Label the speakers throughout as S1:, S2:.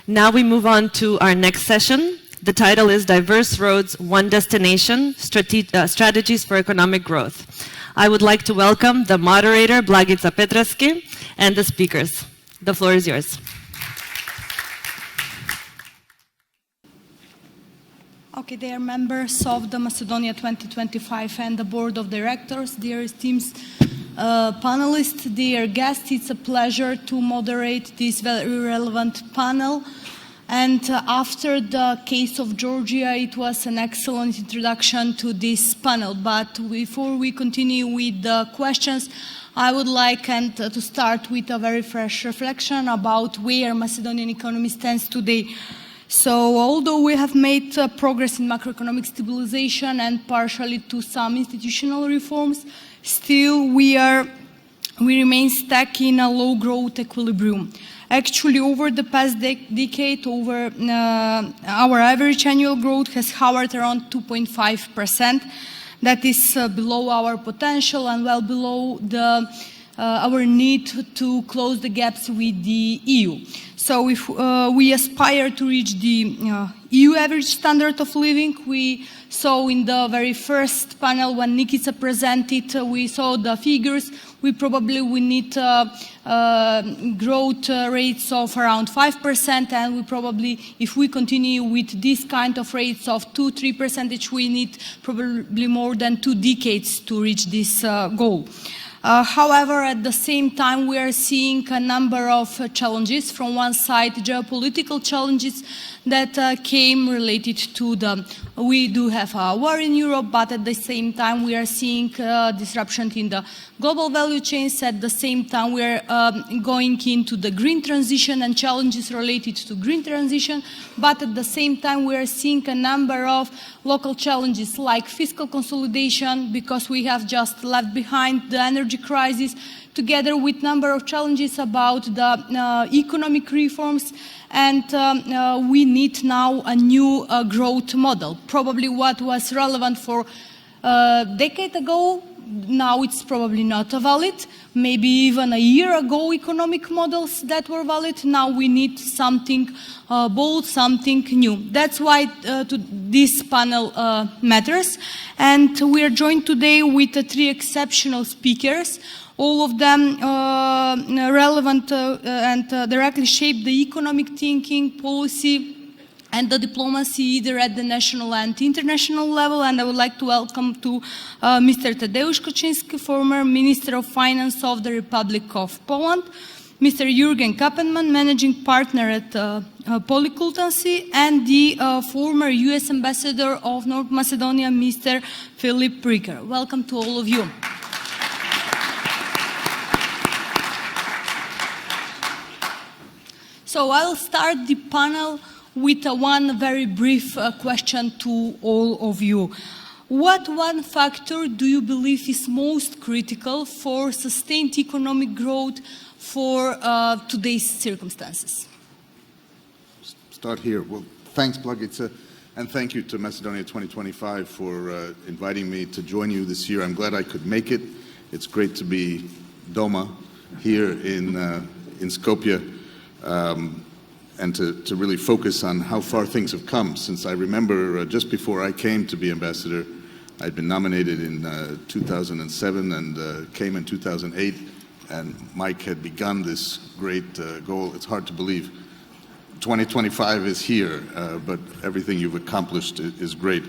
S1: Now we move on to our next session. The title is Diverse Roads, One Destination, Strategies for Economic Growth. I would like to welcome the moderator, Blagica Petreski, and the speakers. The floor is yours.
S2: Okay, dear members of the Macedonia 2025 and the Board of Directors, dear esteemed panelists, dear guests, it's a pleasure to moderate this very relevant panel. And after the case of Georgia, it was an excellent introduction to this panel. But before we continue with the questions, I would like to start with a very fresh reflection about where Macedonian economy stands today. So although we have made progress in macroeconomic stabilization and partially to some institutional reforms, still we remain stuck in a low growth equilibrium. Actually, over the past decade, our average annual growth has hovered around 2.5%. That is below our potential and well below our need to close the gaps with the EU. So if we aspire to reach the EU average standard of living, we saw in the very first panel when Nikita presented, we saw the figures. We probably need growth rates of around 5%, and we probably, if we continue with this kind of rates of 2-3%, we need probably more than 2 decades to reach this goal. However, at the same time, we are seeing a number of challenges. From one side, geopolitical challenges that came related to we do have a war in Europe, but at the same time, we are seeing disruption in the global value chains. At the same time, we are going into the green transition and challenges related to green transition. But at the same time, we are seeing a number of local challenges like fiscal consolidation, because we have just left behind the energy crisis, together with a number of challenges about the economic reforms. And we need now a new growth model. Probably what was relevant for a decade ago, now it's probably not valid. Maybe even a year ago, economic models that were valid. Now we need something bold, something new. That's why this panel matters. And we are joined today with 3 exceptional speakers. All of them relevant and directly shape the economic thinking, policy, and the diplomacy either at the national and international level. And I would like to welcome to Mr. Tadeusz Kościński, former Minister of Finance of the Republic of Poland, Mr. Jürgen Kappenmann, Managing Partner at Policultancy, and the former US Ambassador of North Macedonia, Mr. Reeker. Welcome to all of you. So I'll start the panel with one very brief question to all of you. What one factor do you believe is most critical for sustained economic growth for today's circumstances?
S3: Start here. Well, thanks, Blagica, and thank you to Macedonia 2025 for inviting me to join you this year. I'm glad I could make it. It's great to be Doma here in Skopje. And to really focus on how far things have come, since I remember just before I came to be ambassador, I'd been nominated in 2007 and came in 2008, and Mike had begun this great goal. It's hard to believe 2025 is here, but everything you've accomplished is great.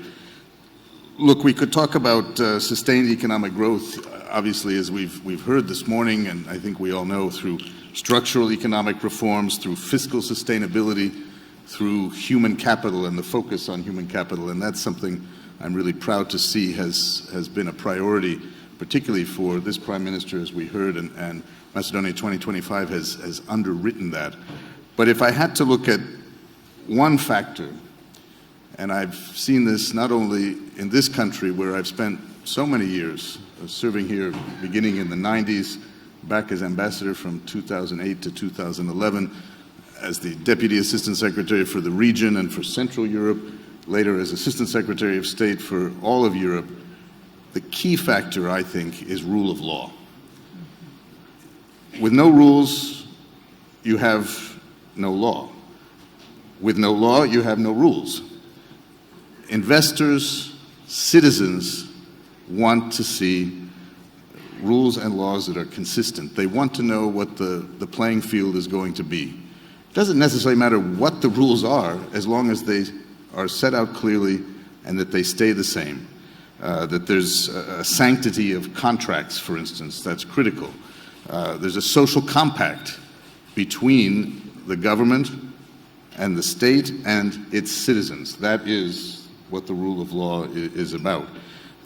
S3: Look, we could talk about sustained economic growth, obviously, as we've heard this morning, and I think we all know, through structural economic reforms, through fiscal sustainability, through human capital and the focus on human capital. And that's something I'm really proud to see has been a priority, particularly for this Prime Minister, as we heard, and Macedonia 2025 has underwritten that. But if I had to look at one factor, and I've seen this not only in this country where I've spent so many years serving here, beginning in the 90s, back as ambassador from 2008 to 2011, as the Deputy Assistant Secretary for the region and for Central Europe, later as Assistant Secretary of State for all of Europe. The key factor, I think, is rule of law. With no rules, you have no law. With no law, you have no rules. Investors, citizens want to see rules and laws that are consistent. They want to know what the playing field is going to be. It doesn't necessarily matter what the rules are, as long as they are set out clearly and that they stay the same. That there's a sanctity of contracts, for instance, that's critical. There's a social compact between the government and the state and its citizens. That is what the rule of law is about.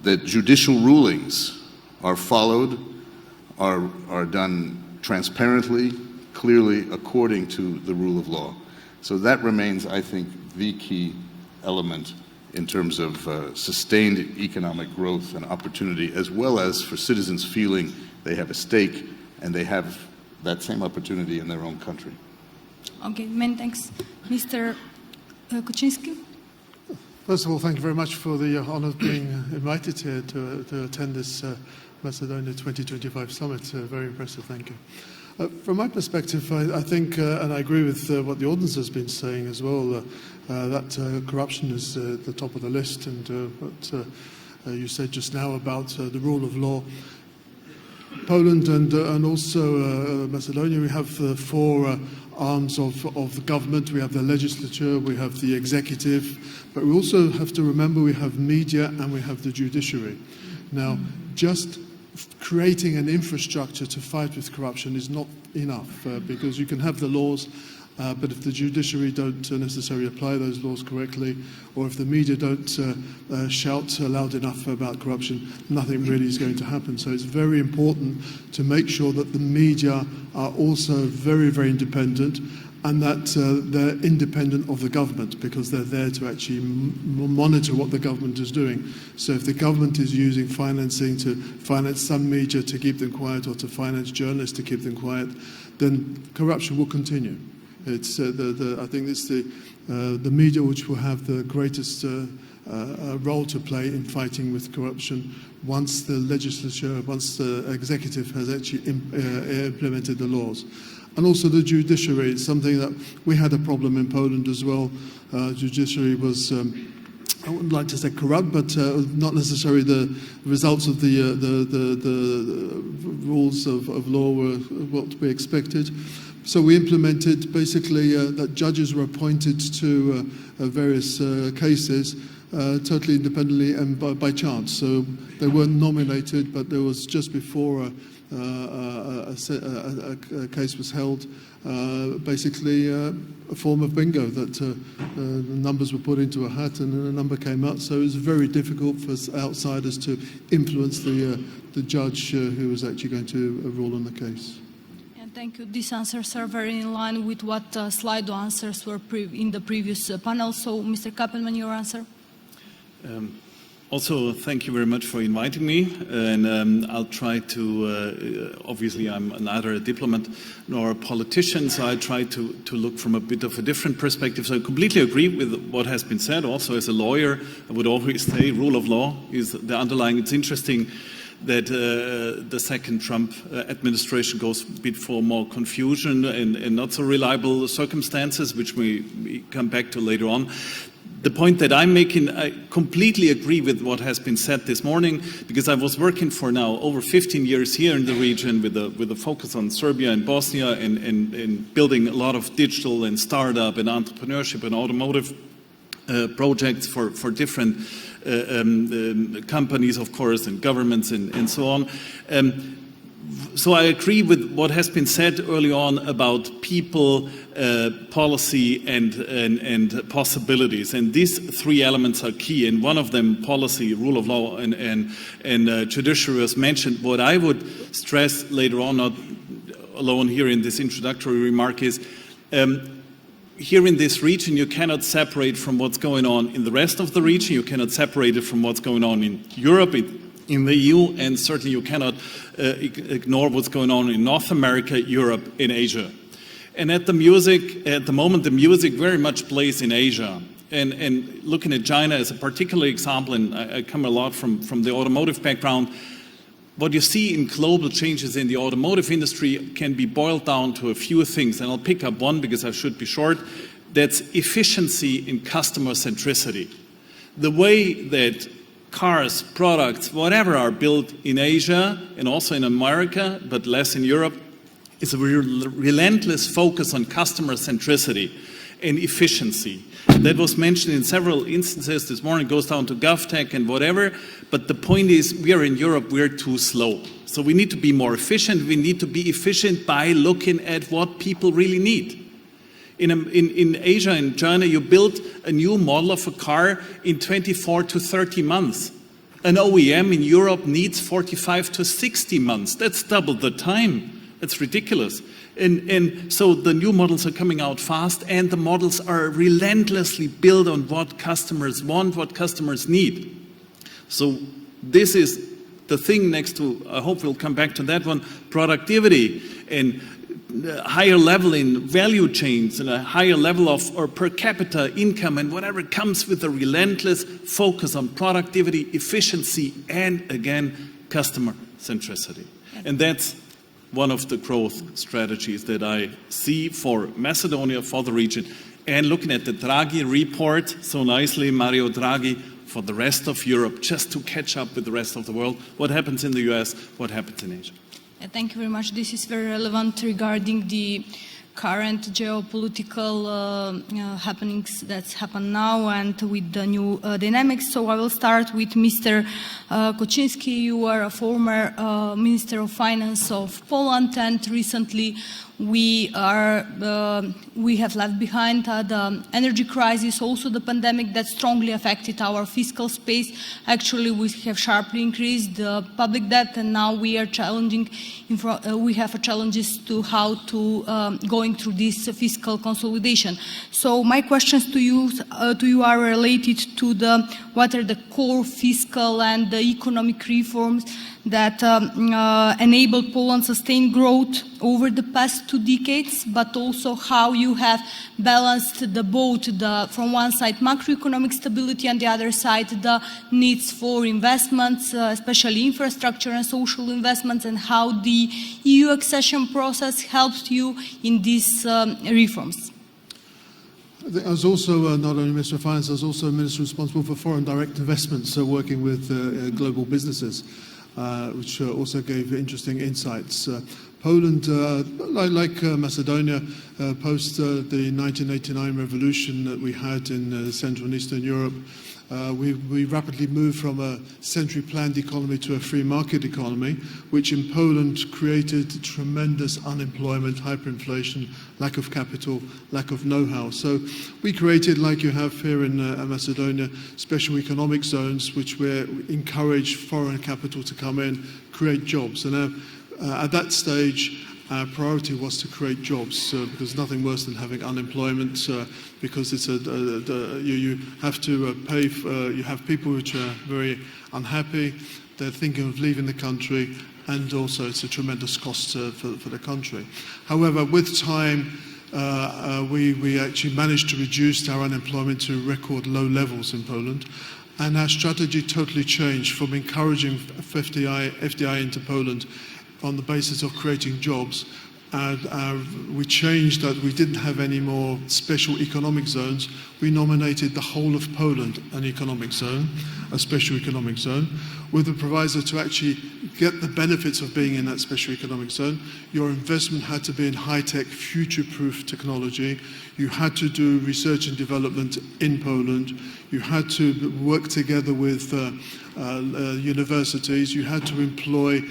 S3: That judicial rulings are followed, are done transparently, clearly, according to the rule of law. So that remains, I think, the key element in terms of sustained economic growth and opportunity, as well as for citizens feeling they have a stake and they have that same opportunity in their own country.
S2: Okay, many thanks. Mr. Kościński?
S4: First of all, thank you very much for the honor of being invited here to attend this Macedonia 2025 summit. Very impressive, thank you. From my perspective, I think, and I agree with what the audience has been saying as well, that corruption is at the top of the list, and what you said just now about the rule of law. Poland and also Macedonia, we have four arms of the government. We have the legislature, we have the executive, but we also have to remember we have media and we have the judiciary. Now, just creating an infrastructure to fight with corruption is not enough because you can have the laws, but if the judiciary don't necessarily apply those laws correctly, or if the media don't shout loud enough about corruption, nothing really is going to happen. So it's very important to make sure that the media are also very, very independent, and that they're independent of the government, because they're there to actually monitor what the government is doing. So if the government is using financing to finance some media to keep them quiet, or to finance journalists to keep them quiet, then corruption will continue. It's I think it's the media which will have the greatest role to play in fighting with corruption once the legislature, once the executive has actually implemented the laws. And also the judiciary is something that we had a problem in Poland as well. Judiciary was, I wouldn't like to say corrupt, but not necessarily the results of the rules of law were what we expected. So we implemented basically that judges were appointed to various cases totally independently and by chance. So they weren't nominated, but there was just before a case was held, basically a form of bingo that the numbers were put into a hat and then a number came out. So it was very difficult for outsiders to influence the judge who was actually going to rule on the case.
S2: Thank you. These answers are very in line with what Slido answers were in the previous panel. So, Mr. Kappenmann, your answer?
S5: Also, thank you very much for inviting me, and I'll try to, obviously I'm neither a diplomat nor a politician, so I try to look from a bit of a different perspective. So I completely agree with what has been said. Also, as a lawyer, I would always say rule of law is the underlying. It's interesting that the second Trump administration goes a bit for more confusion and not so reliable circumstances, which we come back to later on. The point that I'm making, I completely agree with what has been said this morning, because I was working for now over 15 years here in the region with a focus on Serbia and Bosnia and building a lot of digital and startup and entrepreneurship and automotive projects for different companies, of course, and governments and so on. So I agree with what has been said early on about people, policy, and possibilities. And these three elements are key. And one of them, policy, rule of law, and judiciary, was mentioned. What I would stress later on, not alone here in this introductory remark, is here in this region, you cannot separate from what's going on in the rest of the region. You cannot separate it from what's going on in Europe, in the EU, and certainly you cannot ignore what's going on in North America, Europe, and Asia. And at the moment, the music very much plays in Asia. And looking at China as a particular example, and I come a lot from the automotive background, what you see in global changes in the automotive industry can be boiled down to a few things. And I'll pick up one because I should be short. That's efficiency and customer centricity. The way that cars, products, whatever are built in Asia and also in America, but less in Europe, is a relentless focus on customer centricity and efficiency. That was mentioned in several instances this morning. It goes down to GovTech and whatever. But the point is, we are in Europe, we're too slow. So we need to be more efficient. We need to be efficient by looking at what people really need. In Asia and China, you build a new model of a car in 24 to 30 months. An OEM in Europe needs 45 to 60 months. That's double the time. It's ridiculous. And so the new models are coming out fast, and the models are relentlessly built on what customers want, what customers need. So this is the thing next to, I hope we'll come back to that one, productivity and higher level in value chains and a higher level of or per capita income and whatever comes with a relentless focus on productivity, efficiency, and again, customer centricity. And that's one of the growth strategies that I see for Macedonia, for the region. And looking at the Draghi report, so nicely, Mario Draghi, for the rest of Europe, just to catch up with the rest of the world, what happens in the US, what happens in Asia.
S2: Thank you very much. This is very relevant regarding the current geopolitical happenings that's happened now and with the new dynamics. So I will start with Mr. Kościński. You are a former Minister of Finance of Poland, and recently we have left behind the energy crisis, also the pandemic that strongly affected our fiscal space. Actually, we have sharply increased the public debt, and now we are we have challenges to how to going through this fiscal consolidation. So my questions to you are related to what are the core fiscal and the economic reforms that enabled Poland sustained growth over the past 2 decades, but also how you have balanced from one side macroeconomic stability and the other side the needs for investments, especially infrastructure and social investments, and how the EU accession process helped you in these reforms.
S4: I was also not only Minister of Finance, I was also Minister responsible for foreign direct investments, so working with global businesses. Which also gave interesting insights. Poland, like Macedonia, post the 1989 revolution that we had in Central and Eastern Europe, we rapidly moved from a centrally planned economy to a free market economy, which in Poland created tremendous unemployment, hyperinflation, lack of capital, lack of know-how. So we created, like you have here in Macedonia, special economic zones which encourage foreign capital to come in, create jobs. And at that stage, our priority was to create jobs because nothing worse than having unemployment because it's you have to pay. You have people which are very unhappy. They're thinking of leaving the country, and also it's a tremendous cost for the country. However, with time, we actually managed to reduce our unemployment to record low levels in Poland. And our strategy totally changed from encouraging FDI into Poland on the basis of creating jobs. We changed that. We didn't have any more special economic zones. We nominated the whole of Poland an economic zone, a special economic zone, with the proviso to actually get the benefits of being in that special economic zone. Your investment had to be in high-tech, future-proof technology. You had to do research and development in Poland. You had to work together with universities. You had to employ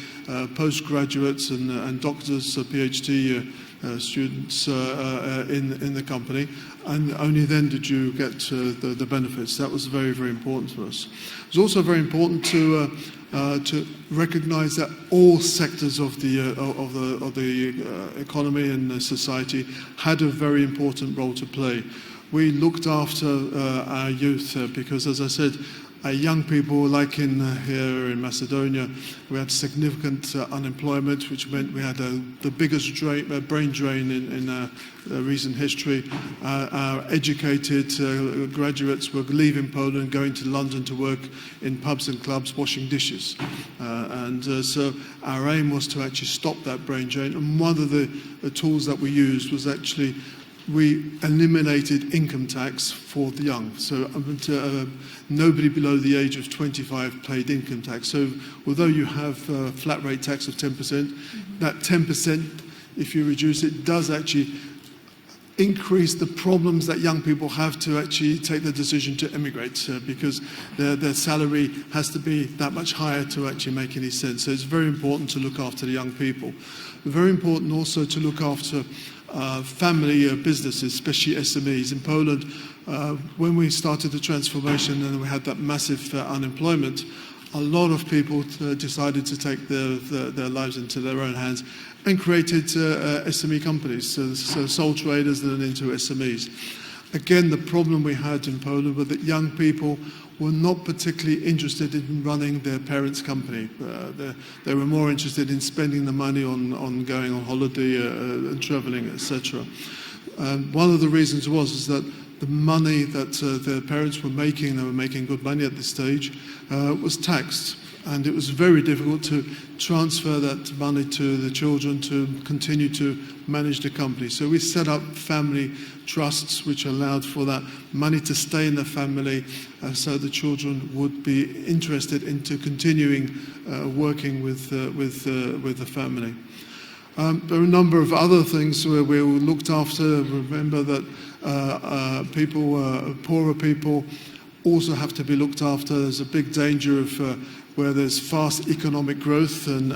S4: postgraduates and doctors, PhD students in the company, and only then did you get the benefits. That was very, very important to us. It was also very important to recognise that all sectors of the economy and society had a very important role to play. We looked after our youth because, as I said, young people, like here in Macedonia, we had significant unemployment, which meant we had the biggest brain drain in recent history. Our educated graduates were leaving Poland, going to London to work in pubs and clubs, washing dishes. So our aim was to actually stop that brain drain. And one of the tools that we used was actually we eliminated income tax for the young. So nobody below the age of 25 paid income tax. So although you have a flat rate tax of 10%, that 10%, if you reduce it, does actually increase the problems that young people have to actually take the decision to emigrate because their salary has to be that much higher to actually make any sense. So it's very important to look after the young people. Very important also to look after family businesses, especially SMEs. In Poland, when we started the transformation and we had that massive unemployment, a lot of people decided to take their lives into their own hands and created SME companies, so sole traders and then into SMEs. Again, the problem we had in Poland was that young people were not particularly interested in running their parents' company. They were more interested in spending the money on going on holiday and traveling, etc. One of the reasons was that the money that their parents were making, they were making good money at this stage, was taxed. And it was very difficult to transfer that money to the children to continue to manage the company. So we set up family trusts which allowed for that money to stay in the family so the children would be interested into continuing working with the family. There are a number of other things where we looked after. Remember that poorer people also have to be looked after. There's a big danger of where there's fast economic growth, and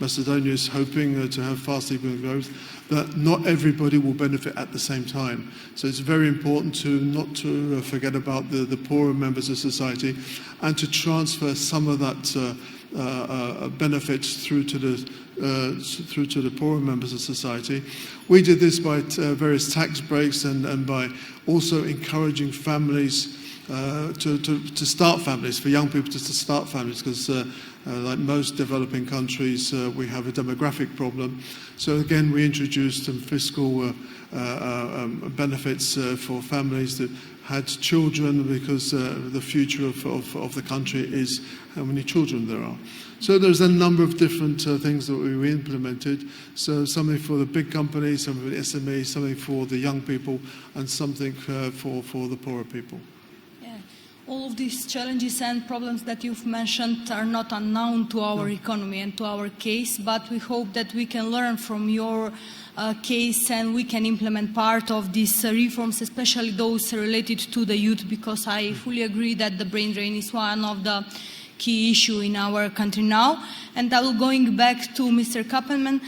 S4: Macedonia is hoping to have fast economic growth, that not everybody will benefit at the same time. So it's very important not to forget about the poorer members of society and to transfer some of that benefits through to the poorer members of society. We did this by various tax breaks and by also encouraging families to start families, for young people to start families, because like most developing countries, we have a demographic problem. So again, we introduced some fiscal benefits for families that had children, because the future of the country is how many children there are. So there's a number of different things that we implemented. So something for the big companies, something for the SMEs, something for the young people, and something for the poorer people.
S2: All of these challenges and problems that you've mentioned are not unknown to our economy and to our case, but we hope that we can learn from your case and we can implement part of these reforms, especially those related to the youth, because I fully agree that the brain drain is one of the key issues in our country now. And I will going back to Mr. Kappenmann.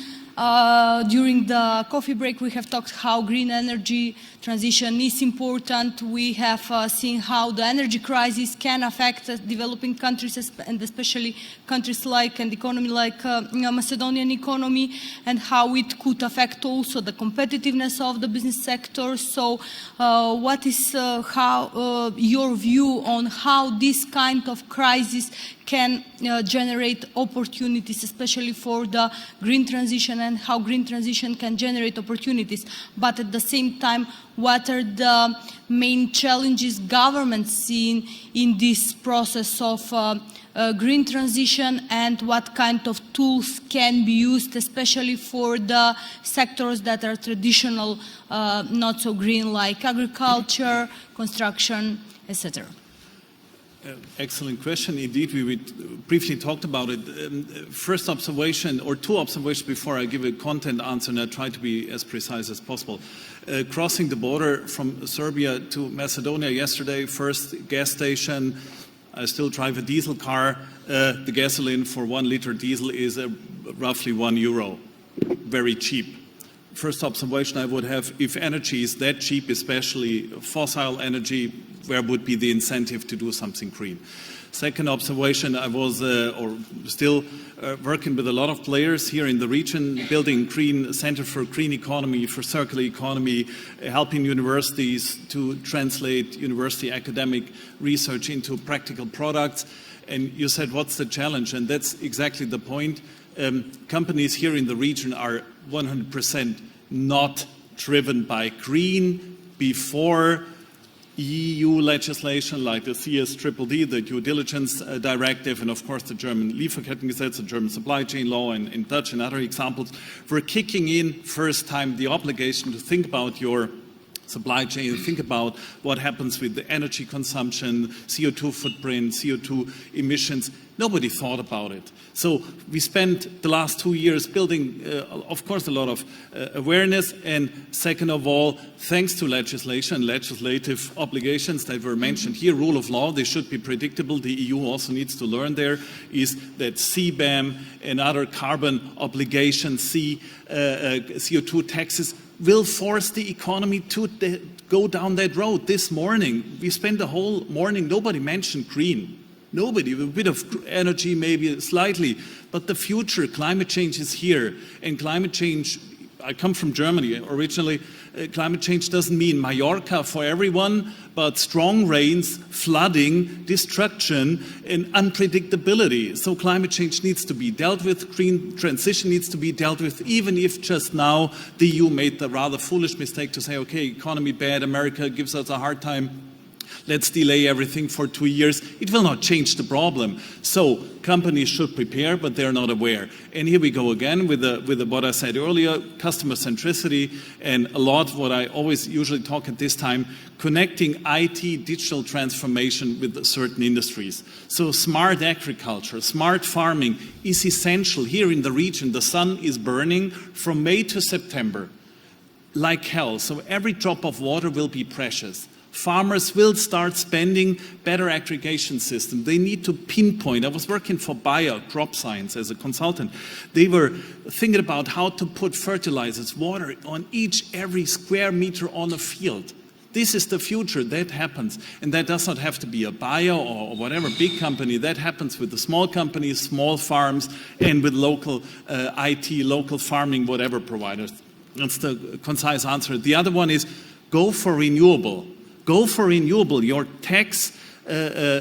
S2: During the coffee break, we have talked how green energy transition is important. We have seen how the energy crisis can affect developing countries, and especially countries like and economy like Macedonian economy, and how it could affect also the competitiveness of the business sector. So what is your view on how this kind of crisis can generate opportunities, especially for the green transition, and how green transition can generate opportunities? But at the same time, what are the main challenges governments see in this process of green transition, and what kind of tools can be used, especially for the sectors that are traditional, not so green, like agriculture, construction, etc.?
S5: Excellent question. Indeed, we briefly talked about it. First observation, or two observations before I give a content answer, and I try to be as precise as possible. Crossing the border from Serbia to Macedonia yesterday, first gas station, I still drive a diesel car. The gasoline for 1 liter diesel is roughly €1. Very cheap. First observation I would have, if energy is that cheap, especially fossil energy, where would be the incentive to do something green? Second observation, I was still working with a lot of players here in the region, building green center for green economy, for circular economy, helping universities to translate university academic research into practical products. And you said, what's the challenge? And that's exactly the point. Companies here in the region are 100% not driven by green before EU legislation like the CSDDD, the due diligence directive, and of course the German Lieferkettengesetz, the German supply chain law, and in Dutch and other examples, were kicking in first time the obligation to think about your supply chain, think about what happens with the energy consumption, CO2 footprint, CO2 emissions. Nobody thought about it. So we spent the last 2 years building, of course, a lot of awareness, and second of all, thanks to legislation, legislative obligations that were mentioned here, rule of law, they should be predictable. The EU also needs to learn there, is that CBAM and other carbon obligations, CO2 taxes, will force the economy to go down that road. This morning, we spent the whole morning, nobody mentioned green. Nobody, with a bit of energy, maybe slightly. But the future, climate change is here. And climate change, I come from Germany originally, climate change doesn't mean Mallorca for everyone, but strong rains, flooding, destruction, and unpredictability. So climate change needs to be dealt with, green transition needs to be dealt with, even if just now the EU made the rather foolish mistake to say, okay, economy bad, America gives us a hard time, let's delay everything for 2 years. It will not change the problem. So companies should prepare, but they're not aware. And here we go again with what I said earlier, customer centricity, and a lot what I always usually talk at this time, connecting IT digital transformation with certain industries. So smart agriculture, smart farming is essential. Here in the region, the sun is burning from May to September like hell. So every drop of water will be precious. Farmers will start spending better aggregation system. They need to pinpoint. I was working for Bayer Crop Science as a consultant. They were thinking about how to put fertilizers, water on every square meter on a field. This is the future. That happens. And that does not have to be a Bayer or whatever big company. That happens with the small companies, small farms, and with local IT, local farming, whatever providers. That's the concise answer. The other one is go for renewable. Go for renewable. Your tax,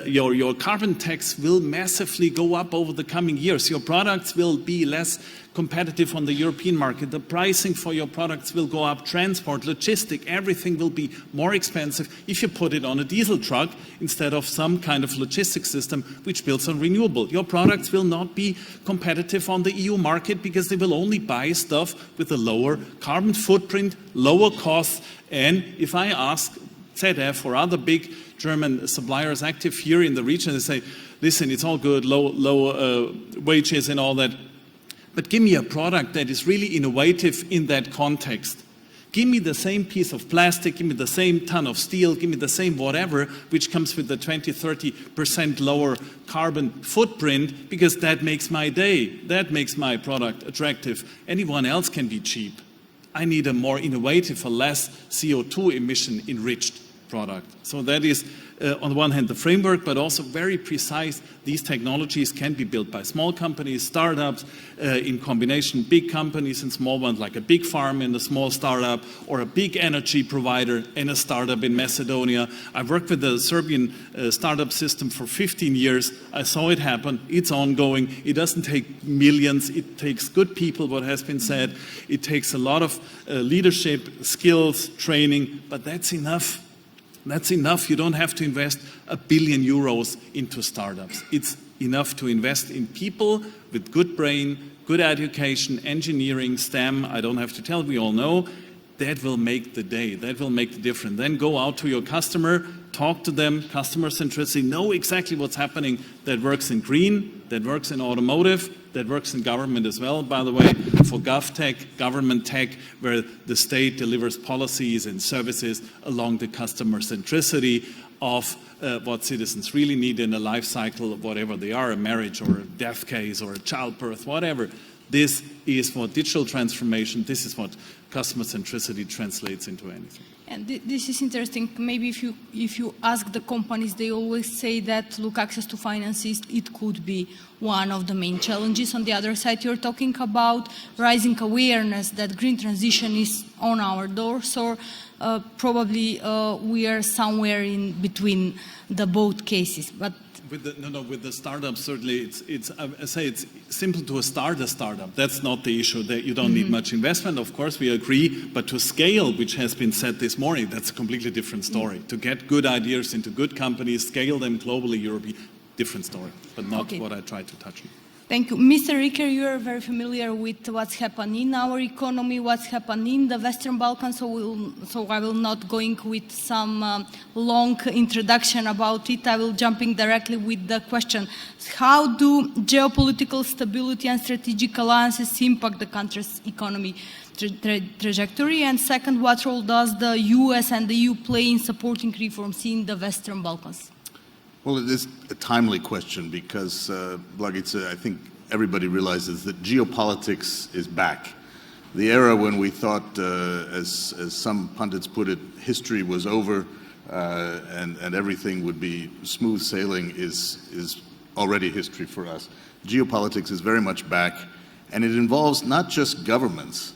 S5: your carbon tax will massively go up over the coming years. Your products will be less competitive on the European market. The pricing for your products will go up. Transport, logistic, everything will be more expensive if you put it on a diesel truck instead of some kind of logistics system which builds on renewable. Your products will not be competitive on the EU market because they will only buy stuff with a lower carbon footprint, lower costs. And if I ask ZF or other big German suppliers active here in the region, they say, listen, it's all good, low wages and all that, but give me a product that is really innovative in that context. Give me the same piece of plastic, give me the same ton of steel, give me the same whatever, which comes with the 20-30% lower carbon footprint, because that makes my day, that makes my product attractive. Anyone else can be cheap. I need a more innovative, a less CO2 emission enriched product. So that is, on the one hand, the framework, but also very precise. These technologies can be built by small companies, startups, in combination, big companies and small ones, like a big farm and a small startup, or a big energy provider and a startup in Macedonia. I've worked with the Serbian startup system for 15 years. I saw it happen. It's ongoing. It doesn't take millions. It takes good people, what has been said. It takes a lot of leadership, skills, training, but that's enough. That's enough. You don't have to invest €1 billion into startups. It's enough to invest in people with good brain, good education, engineering, STEM. I don't have to tell, we all know. That will make the day. That will make the difference. Then go out to your customer, talk to them, customer centricity, know exactly what's happening. That works in green, that works in automotive, that works in government as well, by the way, for GovTech, government tech, where the state delivers policies and services along the customer centricity of what citizens really need in a life cycle, whatever they are, a marriage or a death case or a childbirth, whatever. This is what digital transformation, this is what customer centricity translates into anything.
S2: And this is interesting. Maybe if you ask the companies, they always say that, look, access to finances, it could be one of the main challenges. On the other side, you're talking about rising awareness that green transition is on our doors, or probably we are somewhere in between the both cases. But with the
S5: startups, certainly, I say it's simple to start a startup. That's not the issue, that you don't need much investment. Of course, we agree, but to scale, which has been said this morning, that's a completely different story. To get good ideas into good companies, scale them globally, European, different story, but not what I tried to touch on.
S2: Thank you. Mr. Reeker, you are very familiar with what's happening in our economy, what's happening in the Western Balkans, so I will not go with some long introduction about it. I will jumping directly with the question. How do geopolitical stability and strategic alliances impact the country's economy trajectory? And second, what role does the US and the EU play in supporting reforms in the Western Balkans?
S3: Well, it is a timely question because, Blagica, I think everybody realizes that geopolitics is back. The era when we thought, as some pundits put it, history was over and everything would be smooth sailing is already history for us. Geopolitics is very much back, and it involves not just governments,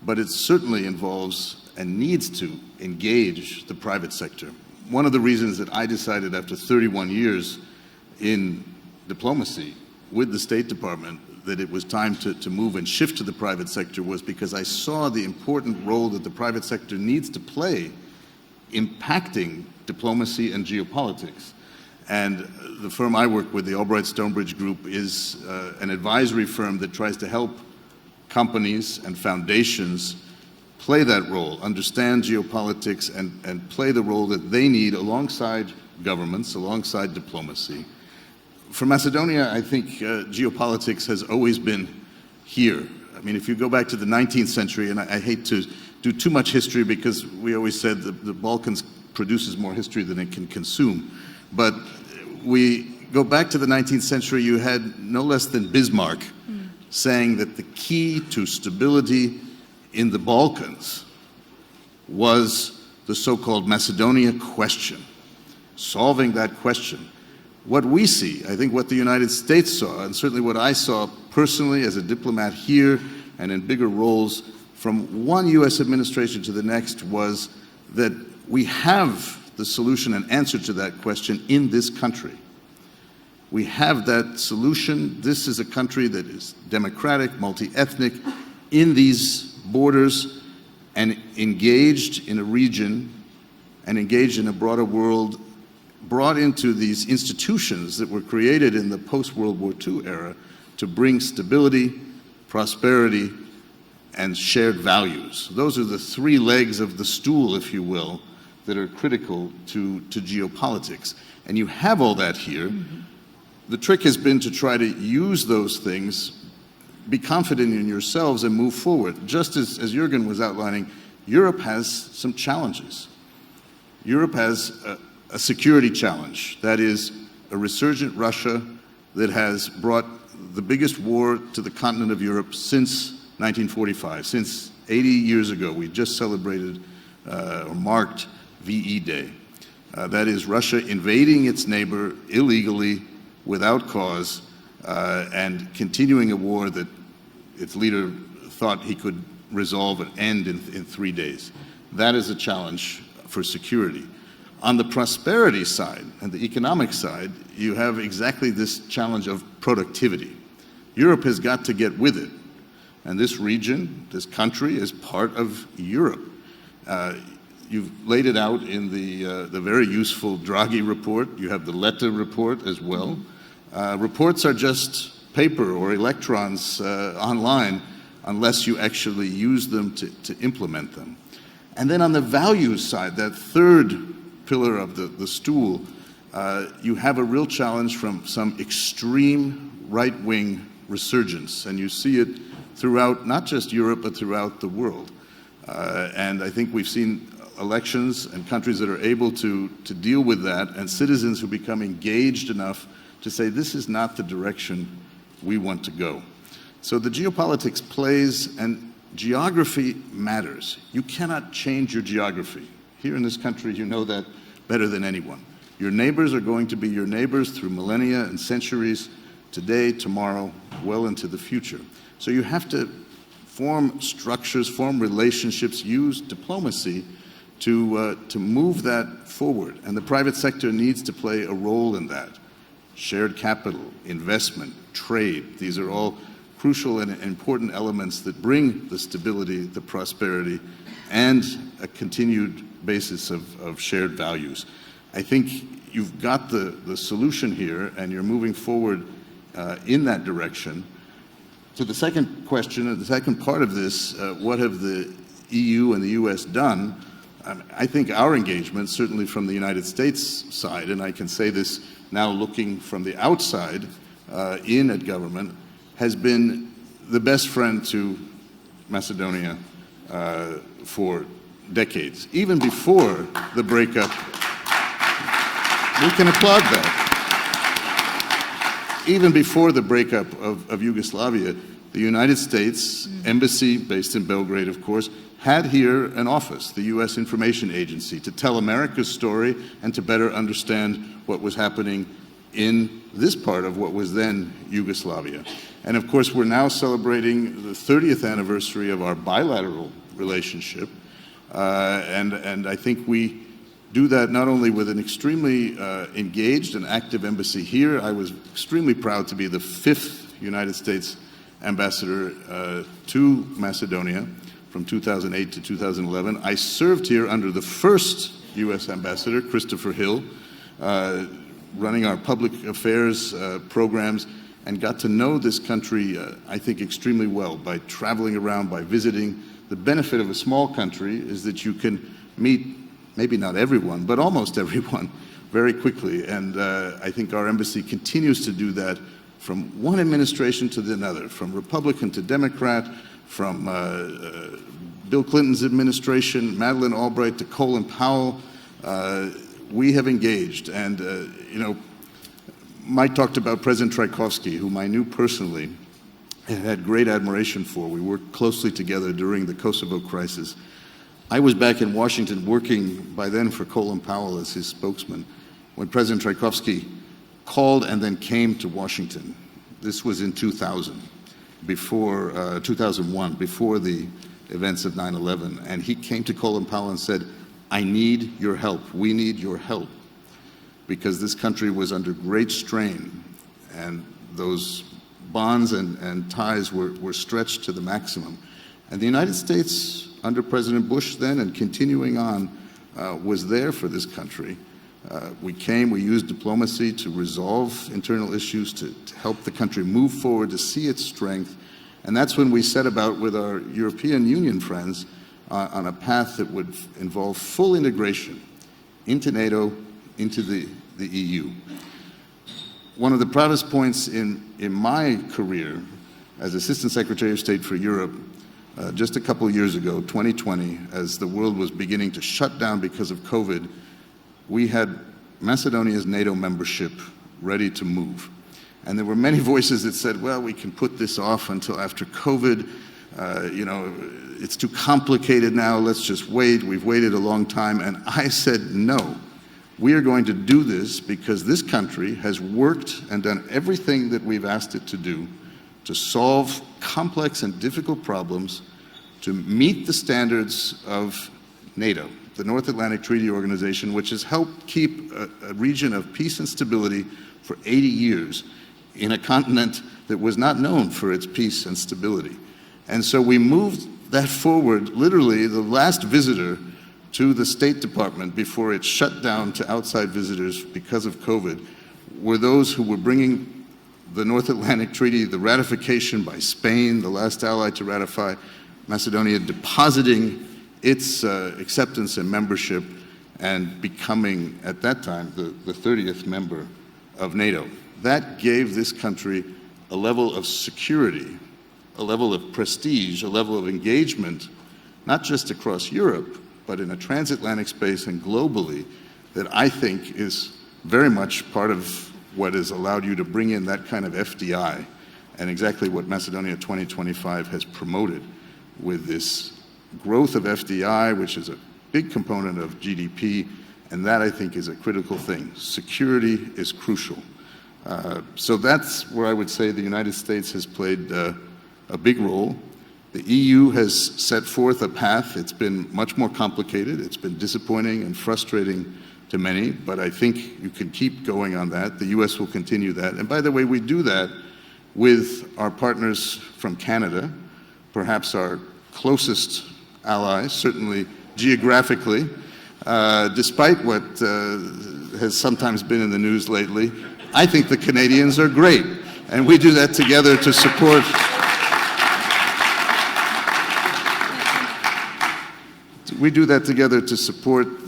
S3: but it certainly involves and needs to engage the private sector. One of the reasons that I decided after 31 years in diplomacy with the State Department that it was time to move and shift to the private sector was because I saw the important role that the private sector needs to play impacting diplomacy and geopolitics. And the firm I work with, the Albright Stonebridge Group, is an advisory firm that tries to help companies and foundations play that role, understand geopolitics, and play the role that they need alongside governments, alongside diplomacy. For Macedonia, I think geopolitics has always been here. I mean, if you go back to the 19th century, and I hate to do too much history because we always said the Balkans produces more history than it can consume, but we go back to the 19th century, you had no less than Bismarck saying that the key to stability in the Balkans was the so-called Macedonia question, solving that question. What we see, I think what the United States saw, and certainly what I saw personally as a diplomat here and in bigger roles from one US administration to the next, was that we have the solution and answer to that question in this country. We have that solution. This is a country that is democratic, multi-ethnic, in these borders, and engaged in a region and engaged in a broader world, brought into these institutions that were created in the post-World War II era to bring stability, prosperity, and shared values. Those are the three legs of the stool, if you will, that are critical to geopolitics. And you have all that here. The trick has been to try to use those things, be confident in yourselves, and move forward. Just as Jürgen was outlining, Europe has some challenges. Europe has a security challenge. That is a resurgent Russia that has brought the biggest war to the continent of Europe since 1945, since 80 years ago. We just celebrated or marked VE Day. That is Russia invading its neighbor illegally, without cause, and continuing a war that its leader thought he could resolve and end in 3 days. That is a challenge for security. On the prosperity side and the economic side, you have exactly this challenge of productivity. Europe has got to get with it. And this region, this country, is part of Europe. You've laid it out in the very useful Draghi report. You have the Letta report as well. Reports are just paper or electrons online unless you actually use them to implement them. And then on the values side, that third pillar of the stool, you have a real challenge from some extreme right-wing resurgence. And you see it throughout not just Europe, but throughout the world. And I think we've seen elections and countries that are able to deal with that, and citizens who become engaged enough to say, this is not the direction we want to go. So the geopolitics plays, and geography matters. You cannot change your geography. Here in this country, you know that better than anyone. Your neighbors are going to be your neighbors through millennia and centuries, today, tomorrow, well into the future. So you have to form structures, form relationships, use diplomacy to move that forward. And the private sector needs to play a role in that. Shared capital, investment, trade, these are all crucial and important elements that bring the stability, the prosperity, and a continued basis of shared values. I think you've got the solution here, and you're moving forward in that direction. To the second question, the second part of this, what have the EU and the US done? I think our engagement, certainly from the United States side, and I can say this now looking from the outside in at government, has been the best friend to Macedonia for decades. Even before the breakup, we can applaud that. Even before the breakup of Yugoslavia, the United States Embassy, based in Belgrade, of course, had here an office, the U.S. Information Agency, to tell America's story and to better understand what was happening in this part of what was then Yugoslavia. And of course, we're now celebrating the 30th anniversary of our bilateral relationship. And I think we do that not only with an extremely engaged and active embassy here. I was extremely proud to be the 5th United States ambassador to Macedonia from 2008 to 2011. I served here under the first U.S. ambassador, Christopher Hill, running our public affairs programs, and got to know this country, I think, extremely well by traveling around, by visiting. The benefit of a small country is that you can meet, maybe not everyone, but almost everyone very quickly. And I think our embassy continues to do that from one administration to another, from Republican to Democrat, from Bill Clinton's administration, Madeleine Albright to Colin Powell. We have engaged. And, you know, Mike talked about President Tchaikovsky, whom I knew personally and had great admiration for. We worked closely together during the Kosovo crisis. I was back in Washington working by then for Colin Powell as his spokesman when President Tchaikovsky called and then came to Washington. This was in 2000, before 2001, before the events of 9/11. And he came to Colin Powell and said, "I need your help. We need your help," because this country was under great strain, and those bonds and ties were stretched to the maximum. And the United States, under President Bush then and continuing on, was there for this country. We used diplomacy to resolve internal issues, to help the country move forward, to see its strength. And that's when we set about with our European Union friends on a path that would involve full integration into NATO, into the EU. One of the proudest points in my career as Assistant Secretary of State for Europe, just a couple years ago, 2020, as the world was beginning to shut down because of COVID, we had Macedonia's NATO membership ready to move. And there were many voices that said, well, we can put this off until after COVID. You know, it's too complicated now, let's just wait. We've waited a long time. And I said, no. We are going to do this because this country has worked and done everything that we've asked it to do to solve complex and difficult problems, to meet the standards of NATO, the North Atlantic Treaty Organization, which has helped keep a region of peace and stability for 80 years in a continent that was not known for its peace and stability. And so we moved that forward. Literally, the last visitor to the State Department before it shut down to outside visitors because of COVID were those who were bringing the North Atlantic Treaty, the ratification by Spain, the last ally to ratify, Macedonia depositing its acceptance and membership and becoming, at that time, the 30th member of NATO. That gave this country a level of security, a level of prestige, a level of engagement, not just across Europe, but in a transatlantic space and globally, that I think is very much part of what has allowed you to bring in that kind of FDI, and exactly what Macedonia 2025 has promoted with this growth of FDI, which is a big component of GDP, and that I think is a critical thing. Security is crucial. So that's where I would say the United States has played a big role. The EU has set forth a path. It's been much more complicated. It's been disappointing and frustrating to many, but I think you can keep going on that. The US will continue that. And by the way, we do that with our partners from Canada, perhaps our closest allies, certainly geographically, despite what has sometimes been in the news lately. I think the Canadians are great, and we do that together to support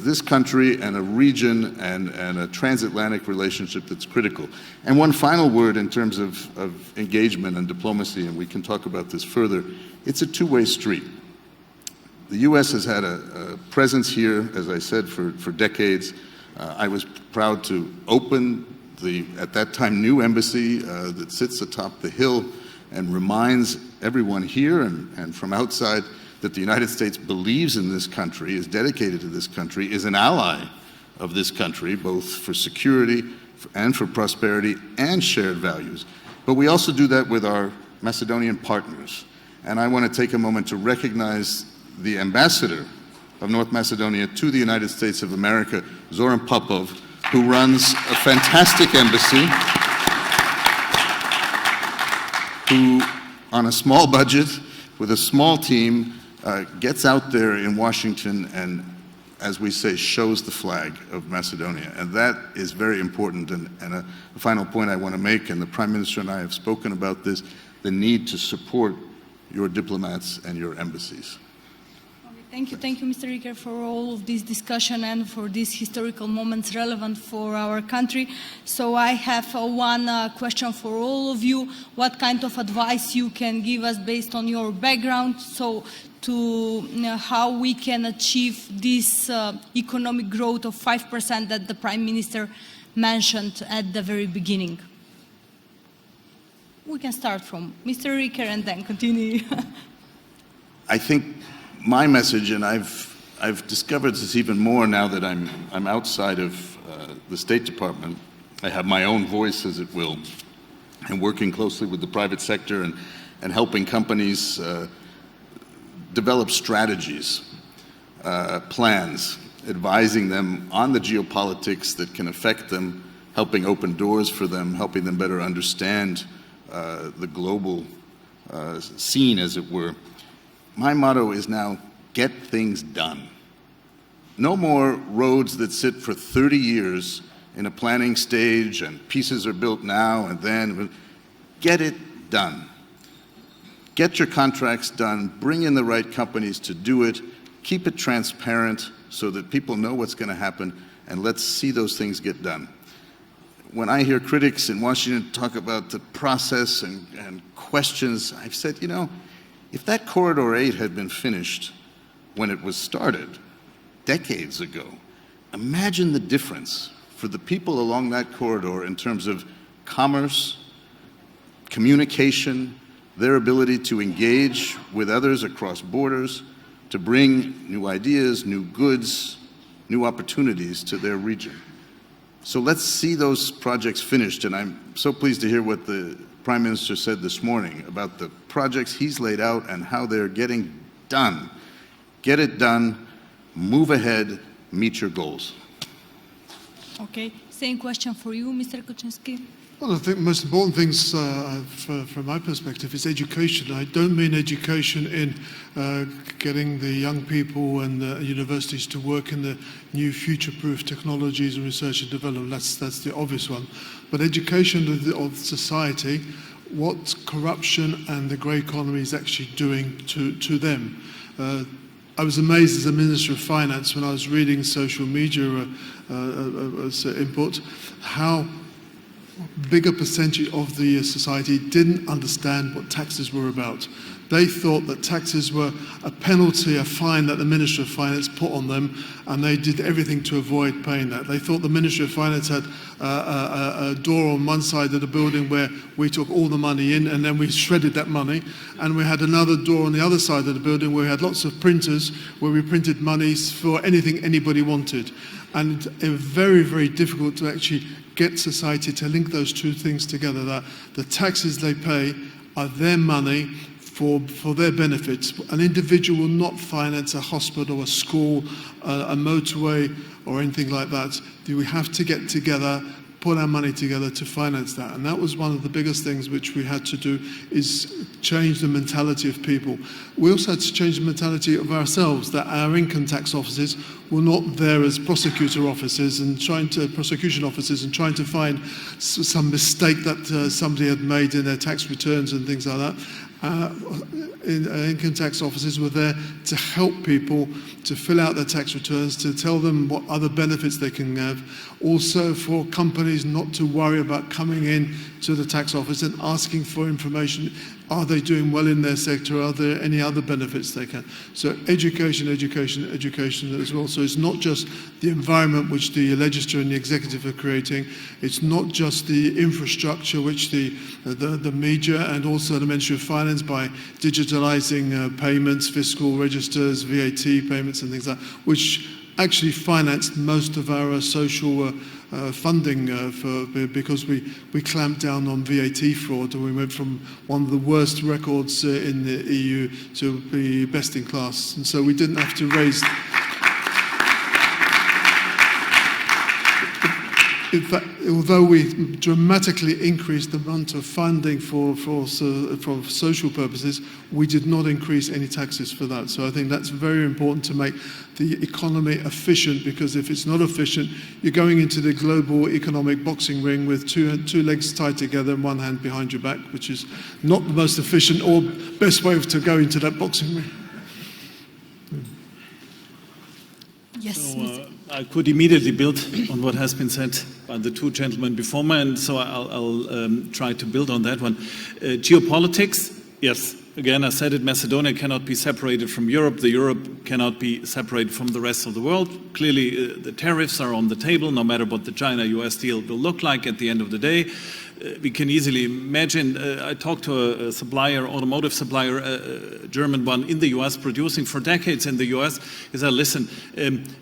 S3: this country and a region and a transatlantic relationship that's critical. And one final word in terms of engagement and diplomacy, and we can talk about this further, it's a two-way street. The U.S. has had a presence here, as I said, for decades. I was proud to open the, at that time, new embassy that sits atop the hill and reminds everyone here and from outside that the United States believes in this country, is dedicated to this country, is an ally of this country, both for security and for prosperity and shared values. But we also do that with our Macedonian partners. And I want to take a moment to recognize the ambassador of North Macedonia to the United States of America, Zoran Popov, who runs a fantastic embassy, who, on a small budget, with a small team, gets out there in Washington and, as we say, shows the flag of Macedonia. And that is very important. And a final point I want to make, and the Prime Minister and I have spoken about this, the need to support your diplomats and your embassies.
S2: Thank you, Mr. Reeker, for all of this discussion and for these historical moments relevant for our country. So I have one question for all of you. What kind of advice you can give us based on your background, so to how we can achieve this economic growth of 5% that the Prime Minister mentioned at the very beginning? We can start from Mr. Reeker and then continue.
S3: I think my message, and I've discovered this even more now that I'm outside of the State Department. I have my own voice, as it will, and working closely with the private sector and helping companies develop strategies, plans, advising them on the geopolitics that can affect them, helping open doors for them, helping them better understand the global scene, as it were. My motto is now, get things done. No more roads that sit for 30 years in a planning stage and pieces are built now and then. Get it done. Get your contracts done. Bring in the right companies to do it. Keep it transparent so that people know what's going to happen, and let's see those things get done. When I hear critics in Washington talk about the process and questions, I've said, you know, if that Corridor 8 had been finished when it was started decades ago, imagine the difference for the people along that corridor in terms of commerce, communication, their ability to engage with others across borders, to bring new ideas, new goods, new opportunities to their region. So let's see those projects finished, and I'm so pleased to hear what the Prime Minister said this morning about the projects he's laid out and how they're getting done. Get it done, move ahead, meet your goals.
S2: Okay, same question for you, Mr. Kościński.
S4: Well, I think the most important things from my perspective is education. I don't mean education in getting the young people and the universities to work in the new future-proof technologies and research and development. That's the obvious one. But education of society, what corruption and the grey economy is actually doing to them. I was amazed as a Minister of Finance when I was reading social media input, how big a percentage of the society didn't understand what taxes were about. They thought that taxes were a penalty, a fine that the Ministry of Finance put on them, and they did everything to avoid paying that. They thought the Ministry of Finance had a door on one side of the building where we took all the money in and then we shredded that money, and we had another door on the other side of the building where we had lots of printers where we printed monies for anything anybody wanted. And it was very, very difficult to actually get society to link those two things together, that the taxes they pay are their money for their benefits. An individual will not finance a hospital, a school, a motorway, or anything like that. We have to get together, put our money together to finance that. And that was one of the biggest things which we had to do, is change the mentality of people. We also had to change the mentality of ourselves, that our income tax offices were not there as prosecution officers and trying to find some mistake that somebody had made in their tax returns and things like that. Income tax officers were there to help people to fill out their tax returns, to tell them what other benefits they can have. Also for companies not to worry about coming in to the tax office and asking for information. Are they doing well in their sector? Are there any other benefits they can? So education as well. So it's not just the environment which the legislature and the executive are creating. It's not just the infrastructure which the media and also the Ministry of Finance by digitalizing payments, fiscal registers, VAT payments and things like that, which actually financed most of our social funding because we clamped down on VAT fraud, and we went from one of the worst records in the EU to be best in class. And so we didn't have to raise... In fact, although we dramatically increased the amount of funding for social purposes, we did not increase any taxes for that. So I think that's very important to make the economy efficient, because if it's not efficient, you're going into the global economic boxing ring with two legs tied together and one hand behind your back, which is not the most efficient or best way to go into that boxing ring.
S2: Yes.
S5: So, I could immediately build on what has been said by the two gentlemen before me, and so I'll try to build on that one. Geopolitics, yes. Again, I said it, Macedonia cannot be separated from Europe. The Europe cannot be separated from the rest of the world. Clearly, the tariffs are on the table, no matter what the China-US deal will look like at the end of the day. We can easily imagine, I talked to a supplier, automotive supplier, a German one in the US, producing for decades in the US. He said, listen,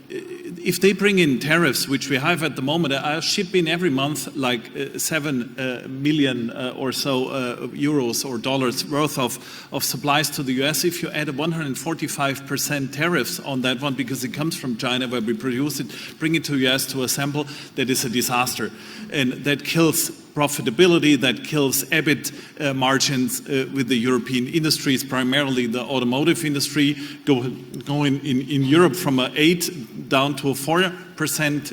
S5: if they bring in tariffs, which we have at the moment, I ship in every month like 7 million or so euros or dollars worth of supplies to the US. If you add a 145% tariffs on that one, because it comes from China where we produce it, bring it to the US to assemble, that is a disaster. And that kills profitability, that kills EBIT margins with the European industries, primarily the automotive industry, going in Europe from an 8 down to a 4%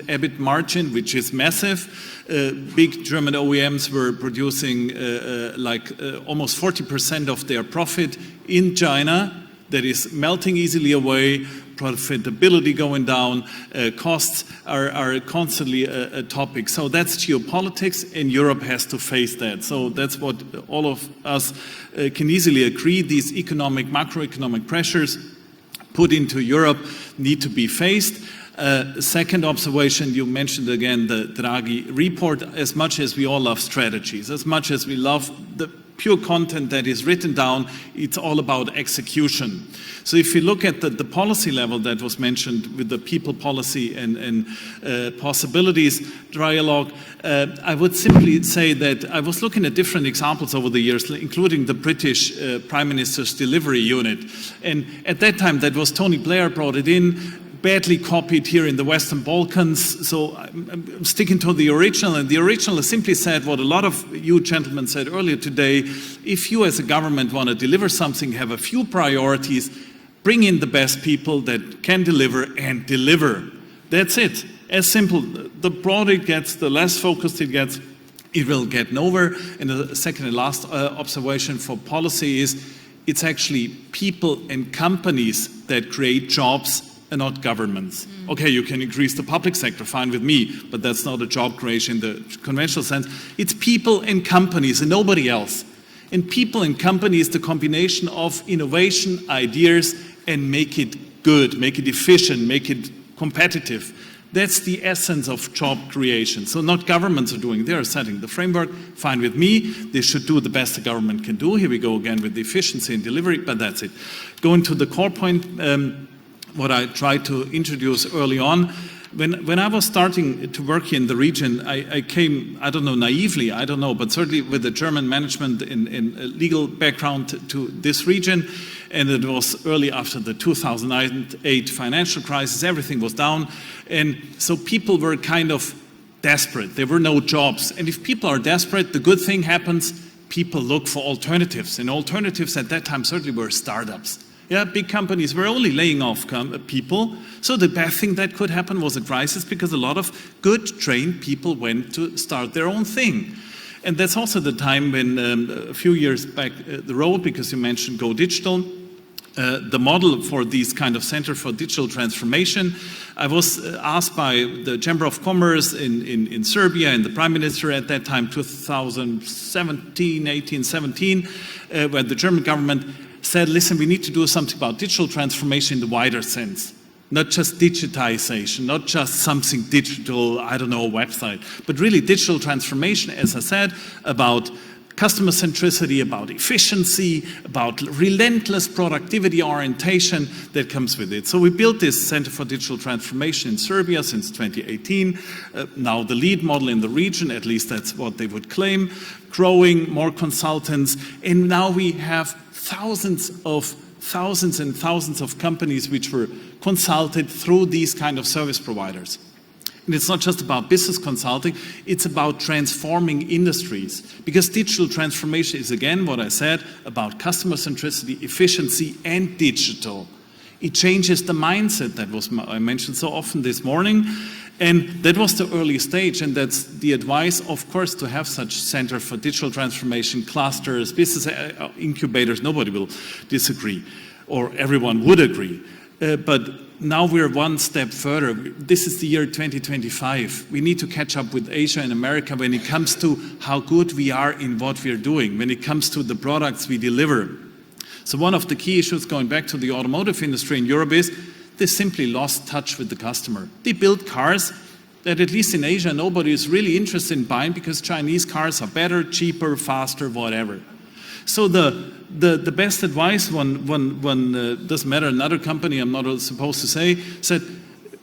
S5: EBIT margin, which is massive. Big German OEMs were producing almost 40% of their profit in China. That is melting easily away, profitability going down, costs are constantly a topic. So that's geopolitics, and Europe has to face that. So that's what all of us can easily agree. These macroeconomic pressures put into Europe need to be faced. Second observation, you mentioned again the Draghi report. As much as we all love strategies, as much as we love the pure content that is written down, it's all about execution. So if you look at the policy level that was mentioned with the people policy and possibilities dialogue, I would simply say that I was looking at different examples over the years, including the British Prime Minister's delivery unit. And at that time, that was Tony Blair brought it in, badly copied here in the Western Balkans, so I'm sticking to the original, and the original simply said what a lot of you gentlemen said earlier today: if you as a government want to deliver something, have a few priorities, bring in the best people that can deliver and deliver. That's it. As simple. The broader it gets, the less focused it gets, it will get nowhere. And the second and last observation for policy is it's actually people and companies that create jobs and not governments. Okay, you can increase the public sector, fine with me, but that's not a job creation in the conventional sense. It's people and companies and nobody else. And people and companies, the combination of innovation, ideas, and make it good, make it efficient, make it competitive. That's the essence of job creation. So not governments are doing, they are setting the framework, fine with me, they should do the best the government can do. Here we go again with the efficiency and delivery, but that's it. Going to the core point, what I tried to introduce early on. When I was starting to work here in the region, I came, I don't know, naively, I don't know, but certainly with a German management and legal background to this region. And it was early after the 2008 financial crisis, everything was down. And so people were kind of desperate. There were no jobs. And if people are desperate, the good thing happens, people look for alternatives. And alternatives at that time certainly were startups. Yeah, big companies were only laying off people. So the bad thing that could happen was a crisis because a lot of good trained people went to start their own thing. And that's also the time when a few years back the road, because you mentioned Go Digital, the model for these kind of Center for Digital Transformation. I was asked by the Chamber of Commerce in Serbia and the Prime Minister at that time, 2017, where the German government said, listen, we need to do something about digital transformation in the wider sense. Not just digitization, not just something digital, I don't know, a website, but really digital transformation, as I said, about customer centricity, about efficiency, about relentless productivity orientation that comes with it. So we built this Center for Digital Transformation in Serbia since 2018, now the lead model in the region, at least that's what they would claim, growing, more consultants, and now we have thousands and thousands of companies which were consulted through these kind of service providers. And it's not just about business consulting, it's about transforming industries. Because digital transformation is, again, what I said, about customer centricity, efficiency, and digital. It changes the mindset that I mentioned so often this morning. And that was the early stage, and that's the advice, of course, to have such Center for Digital Transformation, clusters, business incubators. Nobody will disagree, or everyone would agree. But now we're one step further. This is the year 2025. We need to catch up with Asia and America when it comes to how good we are in what we're doing, when it comes to the products we deliver. So one of the key issues going back to the automotive industry in Europe is they simply lost touch with the customer. They build cars that, at least in Asia, nobody is really interested in buying because Chinese cars are better, cheaper, faster, whatever. So the best advice, doesn't matter, another company, I'm not supposed to say, said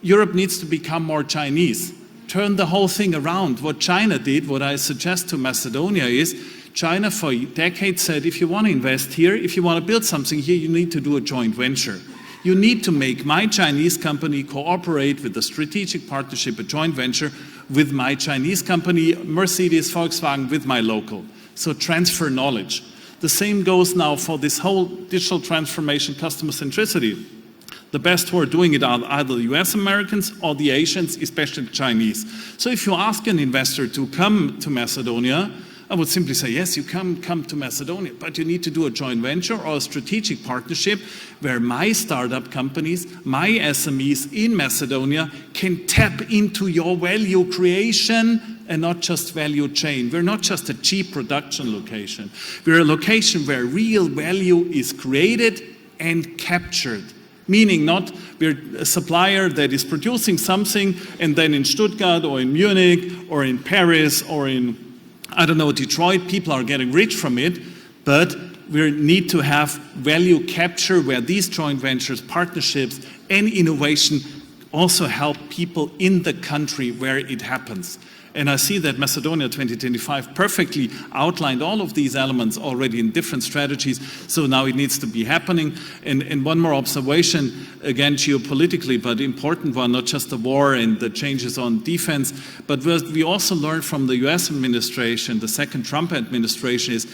S5: Europe needs to become more Chinese. Turn the whole thing around. What China did, what I suggest to Macedonia is, China for decades said, if you want to invest here, if you want to build something here, you need to do a joint venture. You need to make my Chinese company cooperate with a strategic partnership, a joint venture with my Chinese company, Mercedes, Volkswagen, with my local. So transfer knowledge. The same goes now for this whole digital transformation, customer centricity. The best who are doing it are either the US Americans or the Asians, especially the Chinese. So if you ask an investor to come to Macedonia, I would simply say, yes, you come to Macedonia, but you need to do a joint venture or a strategic partnership where my startup companies, my SMEs in Macedonia can tap into your value creation and not just value chain. We're not just a cheap production location. We're a location where real value is created and captured. Meaning not we're a supplier that is producing something and then in Stuttgart or in Munich or in Paris or in, I don't know, Detroit, people are getting rich from it, but we need to have value capture where these joint ventures, partnerships, and innovation also help people in the country where it happens. And I see that Macedonia 2025 perfectly outlined all of these elements already in different strategies, so now it needs to be happening. And one more observation, again geopolitically, but important one, not just the war and the changes on defense, but we also learned from the US administration, the second Trump administration, is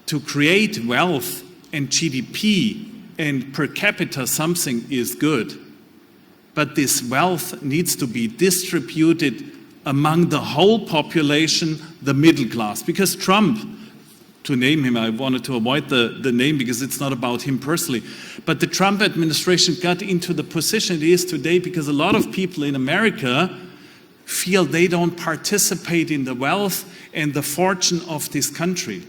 S5: to create wealth and GDP and per capita something is good. But this wealth needs to be distributed among the whole population, the middle class. Because Trump, to name him, I wanted to avoid the name because it's not about him personally, but the Trump administration got into the position it is today because a lot of people in America feel they don't participate in the wealth and the fortune of this country.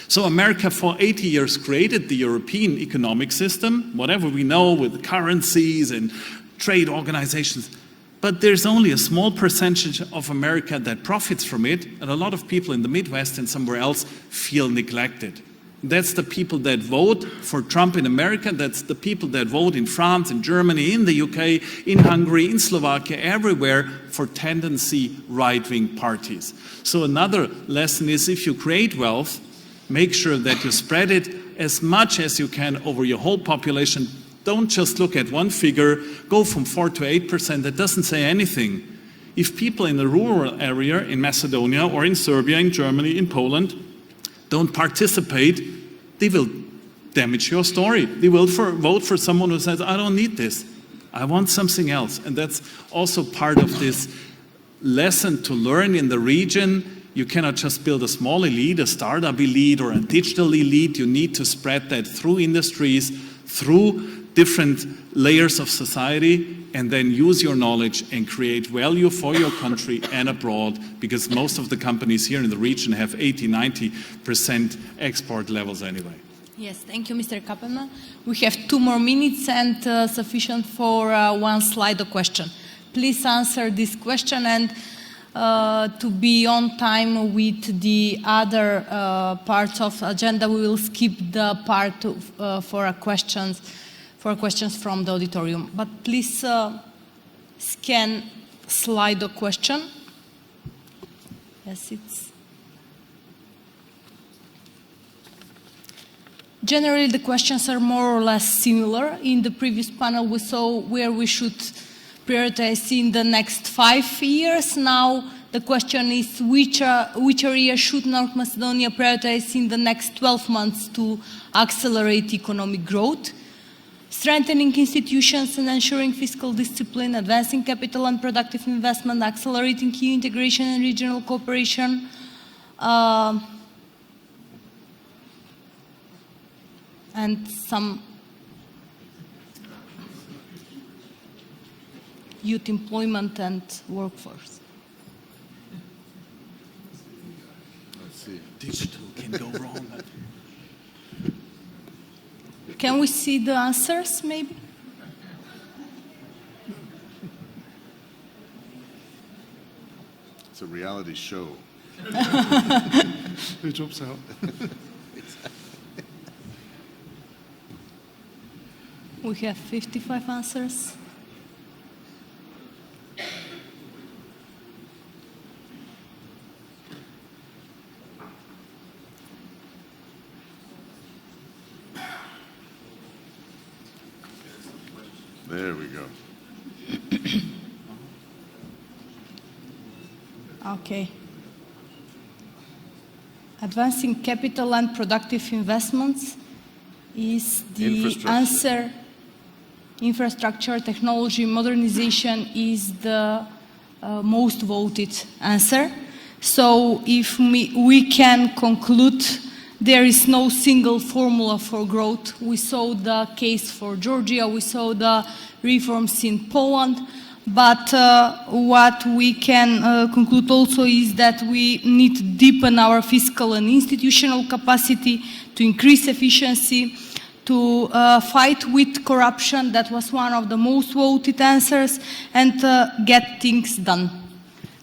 S5: So America for 80 years created the European economic system, whatever we know with currencies and trade organizations. But there's only a small percentage of America that profits from it, and a lot of people in the Midwest and somewhere else feel neglected. That's the people that vote for Trump in America, that's the people that vote in France, in Germany, in the UK, in Hungary, in Slovakia, everywhere for tendency right-wing parties. So another lesson is if you create wealth, make sure that you spread it as much as you can over your whole population. Don't just look at one figure, go from 4 to 8%, that doesn't say anything. if people in the rural area in Macedonia or in Serbia, in Germany, in Poland don't participate, they will damage your story. They will vote for someone who says, I don't need this. I want something else. And that's also part of this lesson to learn in the region. You cannot just build a small elite, a startup elite, or a digital elite. You need to spread that through industries, through different layers of society, and then use your knowledge and create value for your country and abroad, because most of the companies here in the region have 80–90% export levels anyway.
S2: Yes, thank you, Mr. Kappenmann. We have 2 more minutes and sufficient for one slide of question. Please answer this question, and to be on time with the other parts of agenda, we will skip the part for questions from the auditorium. But please scan slide of question. Yes, it's. Generally, the questions are more or less similar. In the previous panel, we saw where we should prioritize in the next 5 years. Now, the question is which area should North Macedonia prioritize in the next 12 months to accelerate economic growth? Strengthening institutions and ensuring fiscal discipline, advancing capital and productive investment, accelerating EU integration and regional cooperation, and some youth employment and workforce.
S3: Let's see.
S5: Digital can go wrong.
S2: Can we see the answers, maybe?
S3: It's a reality show.
S4: Who drops out?
S2: We have 55 answers.
S3: There we go.
S2: Okay. Advancing capital and productive investments is the answer. Infrastructure, technology, modernization is the most voted answer. So if we can conclude there is no single formula for growth. We saw the case for Georgia, we saw the reforms in Poland, but what we can conclude also is that we need to deepen our fiscal and institutional capacity to increase efficiency, to fight with corruption, that was one of the most voted answers, and get things done.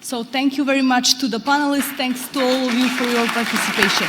S2: So thank you very much to the panelists. Thanks to all of you for your participation.